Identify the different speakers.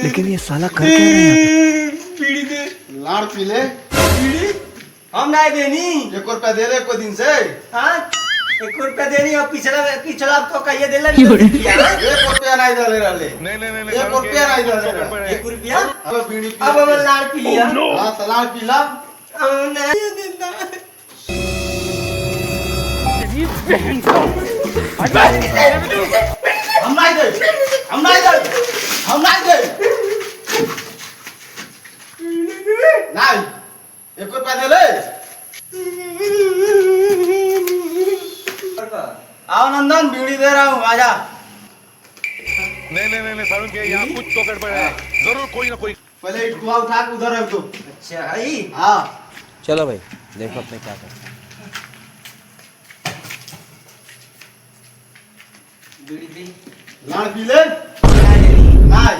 Speaker 1: लेकिन ये साला कर क्या रहा है यहाँ पे?
Speaker 2: बीड़ी दे।
Speaker 3: लाड़ पी ले।
Speaker 2: बीड़ी हम नहीं देनी।
Speaker 3: 1 रुपया दे ले को दिन से।
Speaker 2: हाँ 1 रुपया देनी और पिछला तो कहिए दे ले
Speaker 3: 1 रुपया नहीं दे ले रहे।
Speaker 4: नहीं
Speaker 3: 1 रुपया नहीं दे ले रहे।
Speaker 2: 1 रुपया
Speaker 3: अब बीड़ी पी।
Speaker 2: अब हम लाड़ पी लिया।
Speaker 3: हाँ तो लाड़ पी ला।
Speaker 2: हम नहीं देना।
Speaker 3: हम नहीं दे। हम नहीं दे। हम नहीं दे। नहीं 1 रुपया दे ले। आओ नंदन बीड़ी दे रहा हूँ आजा।
Speaker 4: नहीं सारुण के यहाँ कुछ तो गड़बड़ है, जरूर कोई ना कोई।
Speaker 3: पहले इटुआ उठा के उधर रख दो।
Speaker 2: अच्छा है
Speaker 3: हाँ
Speaker 1: चलो भाई देखो अपने क्या कर।
Speaker 2: बीड़ी दे।
Speaker 3: लाड़ पी ले।
Speaker 2: नहीं देनी।
Speaker 3: नहीं